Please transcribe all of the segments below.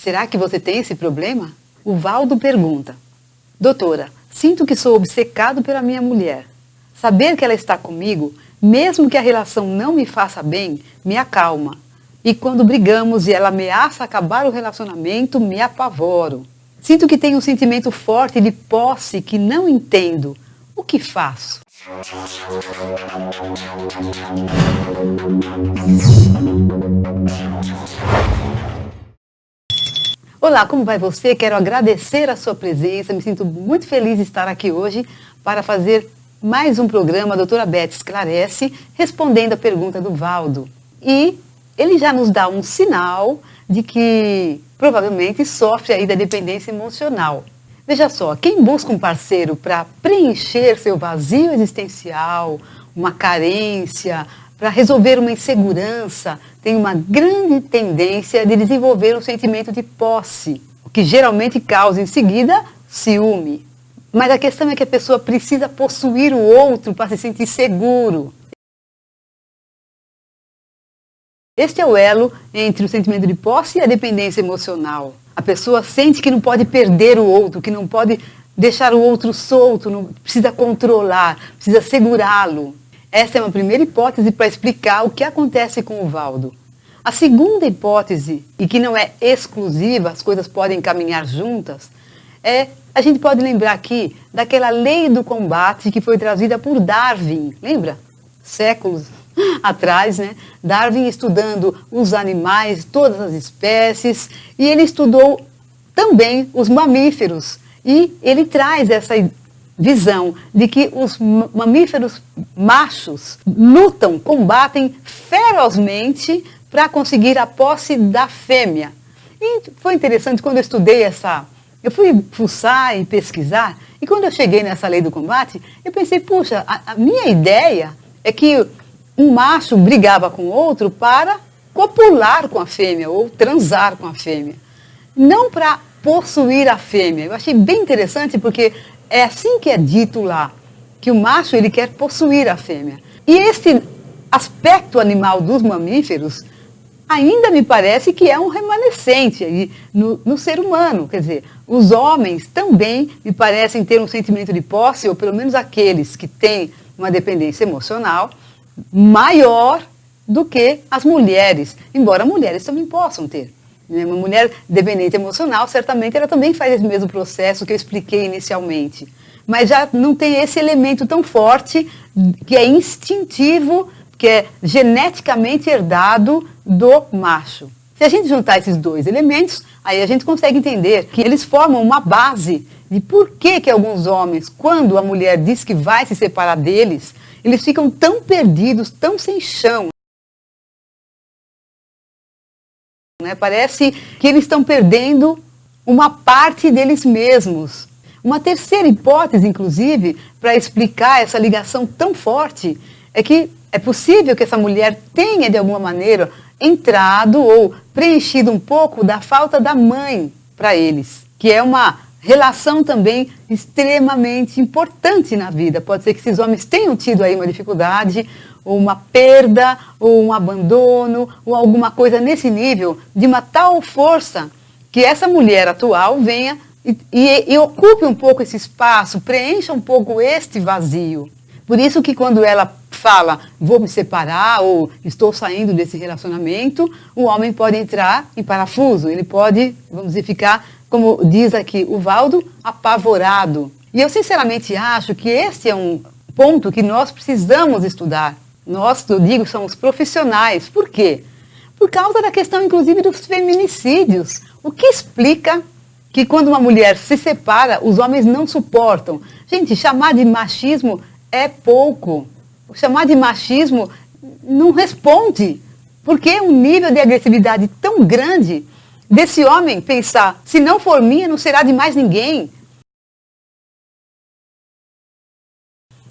Será que você tem esse problema? O Valdo pergunta: doutora, sinto que sou obcecado pela minha mulher. Saber que ela está comigo, mesmo que a relação não me faça bem, me acalma. E quando brigamos e ela ameaça acabar o relacionamento, me apavoro. Sinto que tenho um sentimento forte de posse que não entendo. O que faço? Olá, como vai você? Quero agradecer a sua presença. Me sinto muito feliz de estar aqui hoje para fazer mais um programa Doutora Beth Esclarece, respondendo a pergunta do Valdo. E ele já nos dá um sinal de que provavelmente sofre aí da dependência emocional. Veja só, quem busca um parceiro para preencher seu vazio existencial, uma carência, para resolver uma insegurança, tem uma grande tendência de desenvolver um sentimento de posse, o que geralmente causa em seguida ciúme. Mas a questão é que a pessoa precisa possuir o outro para se sentir seguro. Este é o elo entre o sentimento de posse e a dependência emocional. A pessoa sente que não pode perder o outro, que não pode deixar o outro solto, não precisa controlar, precisa segurá-lo. Essa é uma primeira hipótese para explicar o que acontece com o Valdo. A segunda hipótese, e que não é exclusiva, as coisas podem caminhar juntas, a gente pode lembrar aqui daquela lei do combate que foi trazida por Darwin, lembra? Séculos atrás, né? Darwin estudando os animais, todas as espécies, e ele estudou também os mamíferos. E ele traz essa visão de que os mamíferos machos lutam, combatem ferozmente para conseguir a posse da fêmea. E foi interessante quando eu estudei eu fui fuçar e pesquisar, e quando eu cheguei nessa lei do combate, eu pensei, puxa, a minha ideia é que um macho brigava com o outro para copular com a fêmea, ou transar com a fêmea, não para possuir a fêmea. Eu achei bem interessante porque é assim que é dito lá, que o macho ele quer possuir a fêmea. E esse aspecto animal dos mamíferos ainda me parece que é um remanescente aí no ser humano. Quer dizer, os homens também me parecem ter um sentimento de posse, ou pelo menos aqueles que têm uma dependência emocional, maior do que as mulheres, embora mulheres também possam ter. Uma mulher dependente emocional, certamente, ela também faz esse mesmo processo que eu expliquei inicialmente. Mas já não tem esse elemento tão forte, que é instintivo, que é geneticamente herdado do macho. Se a gente juntar esses dois elementos, aí a gente consegue entender que eles formam uma base de por que alguns homens, quando a mulher diz que vai se separar deles, eles ficam tão perdidos, tão sem chão. Parece que eles estão perdendo uma parte deles mesmos. Uma terceira hipótese, inclusive, para explicar essa ligação tão forte, é que é possível que essa mulher tenha, de alguma maneira, entrado ou preenchido um pouco da falta da mãe para eles, que é uma relação também extremamente importante na vida. Pode ser que esses homens tenham tido aí uma dificuldade, ou uma perda, ou um abandono, ou alguma coisa nesse nível, de uma tal força que essa mulher atual venha e ocupe um pouco esse espaço, preencha um pouco este vazio. Por isso que quando ela fala, vou me separar, ou estou saindo desse relacionamento, o homem pode entrar em parafuso, ele pode, vamos dizer, ficar, como diz aqui o Valdo, apavorado. E eu sinceramente acho que esse é um ponto que nós precisamos estudar. Nós, eu digo, somos profissionais. Por quê? Por causa da questão, inclusive, dos feminicídios. O que explica que quando uma mulher se separa, os homens não suportam? Gente, chamar de machismo é pouco. Chamar de machismo não responde. Porque é um nível de agressividade tão grande desse homem pensar, se não for minha, não será de mais ninguém.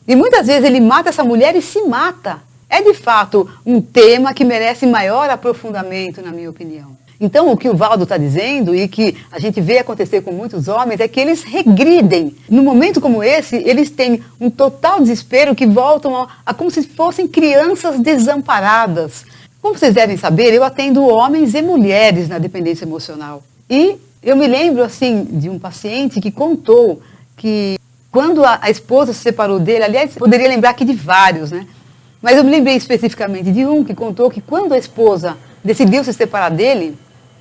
E muitas vezes ele mata essa mulher e se mata. É de fato um tema que merece maior aprofundamento, na minha opinião. Então, o que o Valdo está dizendo e que a gente vê acontecer com muitos homens é que eles regridem. Num momento como esse, eles têm um total desespero que voltam a como se fossem crianças desamparadas. Como vocês devem saber, eu atendo homens e mulheres na dependência emocional. E eu me lembro, assim, de um paciente que contou que quando a esposa se separou dele, aliás, poderia lembrar aqui de vários, né? Mas eu me lembrei especificamente de um que contou que quando a esposa decidiu se separar dele,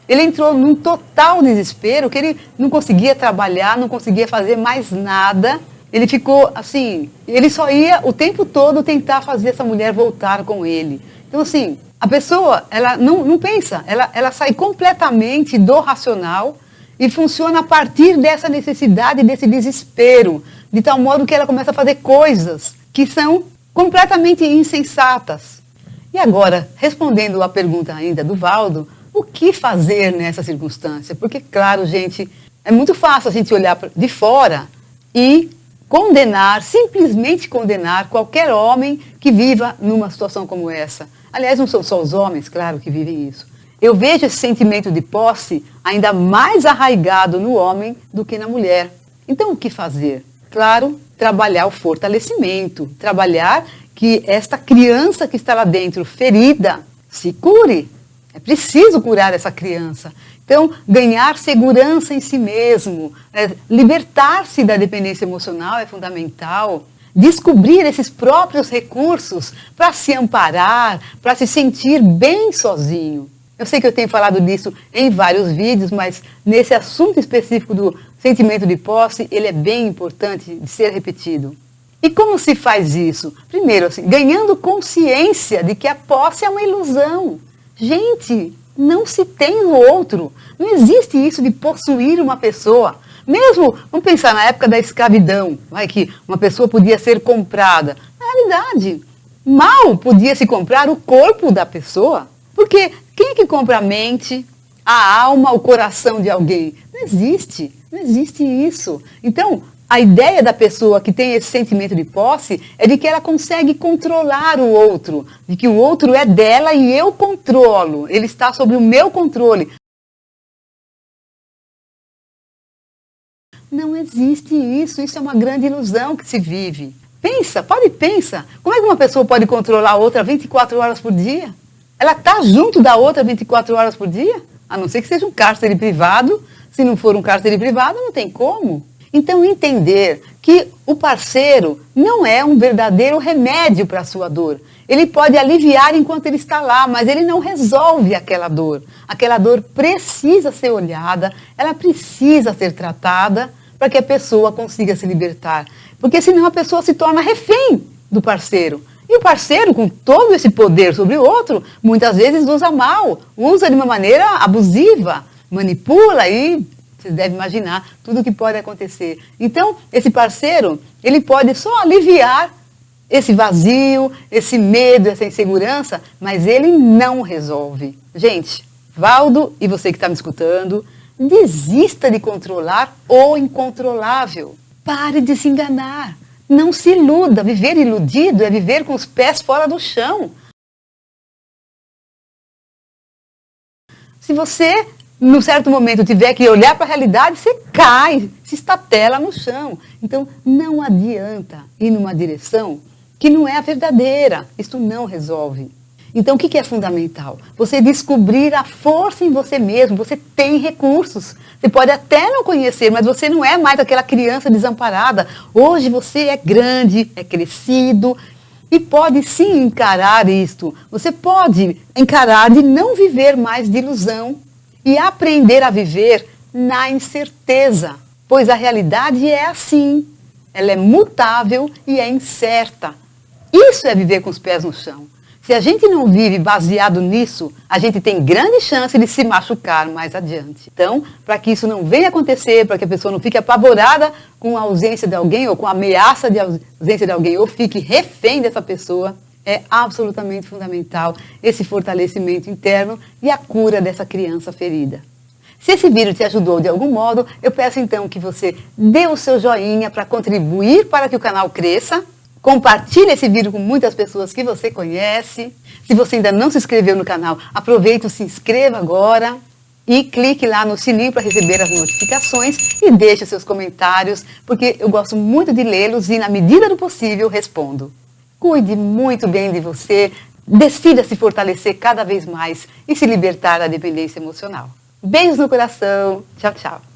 ele entrou num total desespero, que ele não conseguia trabalhar, não conseguia fazer mais nada. Ele ficou assim, ele só ia o tempo todo tentar fazer essa mulher voltar com ele. Então, assim, a pessoa, ela não pensa, ela sai completamente do racional e funciona a partir dessa necessidade, desse desespero, de tal modo que ela começa a fazer coisas que são completamente insensatas. E agora, respondendo a pergunta ainda do Valdo, o que fazer nessa circunstância? Porque, claro, gente, é muito fácil a gente olhar de fora e condenar, simplesmente condenar qualquer homem que viva numa situação como essa. Aliás, não são só os homens, claro, que vivem isso. Eu vejo esse sentimento de posse ainda mais arraigado no homem do que na mulher. Então, o que fazer? Claro, trabalhar o fortalecimento, trabalhar que esta criança que está lá dentro, ferida, se cure. É preciso curar essa criança. Então, ganhar segurança em si mesmo, libertar-se da dependência emocional é fundamental. Descobrir esses próprios recursos para se amparar, para se sentir bem sozinho. Eu sei que eu tenho falado disso em vários vídeos, mas nesse assunto específico do sentimento de posse, ele é bem importante de ser repetido. E como se faz isso? Primeiro, assim, ganhando consciência de que a posse é uma ilusão. Gente, não se tem o outro. Não existe isso de possuir uma pessoa. Mesmo, vamos pensar na época da escravidão, vai que uma pessoa podia ser comprada. Na realidade, mal podia se comprar o corpo da pessoa. Porque quem é que compra a mente, a alma, o coração de alguém? Não existe isso. Então, a ideia da pessoa que tem esse sentimento de posse é de que ela consegue controlar o outro, de que o outro é dela e eu controlo, ele está sob o meu controle. Não existe isso, isso é uma grande ilusão que se vive. Pensa, como é que uma pessoa pode controlar a outra 24 horas por dia? Ela está junto da outra 24 horas por dia? A não ser que seja um cárcere privado. Se não for um cárcere privado, não tem como. Então, entender que o parceiro não é um verdadeiro remédio para a sua dor. Ele pode aliviar enquanto ele está lá, mas ele não resolve aquela dor. Aquela dor precisa ser olhada, ela precisa ser tratada para que a pessoa consiga se libertar. Porque senão a pessoa se torna refém do parceiro. E o parceiro, com todo esse poder sobre o outro, muitas vezes usa mal, usa de uma maneira abusiva, manipula e vocês devem imaginar tudo o que pode acontecer. Então, esse parceiro, ele pode só aliviar esse vazio, esse medo, essa insegurança, mas ele não resolve. Gente, Valdo e você que está me escutando, desista de controlar o incontrolável. Pare de se enganar. Não se iluda. Viver iludido é viver com os pés fora do chão. Se você, num certo momento, tiver que olhar para a realidade, você cai, se estatela no chão. Então, não adianta ir numa direção que não é a verdadeira. Isso não resolve. Então, o que é fundamental? Você descobrir a força em você mesmo. Você tem recursos. Você pode até não conhecer, mas você não é mais aquela criança desamparada. Hoje você é grande, é crescido e pode sim encarar isto. Você pode encarar de não viver mais de ilusão e aprender a viver na incerteza. Pois a realidade é assim. Ela é mutável e é incerta. Isso é viver com os pés no chão. Se a gente não vive baseado nisso, a gente tem grande chance de se machucar mais adiante. Então, para que isso não venha acontecer, para que a pessoa não fique apavorada com a ausência de alguém ou com a ameaça de ausência de alguém ou fique refém dessa pessoa, é absolutamente fundamental esse fortalecimento interno e a cura dessa criança ferida. Se esse vídeo te ajudou de algum modo, eu peço então que você dê o seu joinha para contribuir para que o canal cresça. Compartilhe esse vídeo com muitas pessoas que você conhece. Se você ainda não se inscreveu no canal, aproveite e se inscreva agora. E clique lá no sininho para receber as notificações e deixe seus comentários, porque eu gosto muito de lê-los e, na medida do possível, respondo. Cuide muito bem de você, decida se fortalecer cada vez mais e se libertar da dependência emocional. Beijos no coração. Tchau, tchau.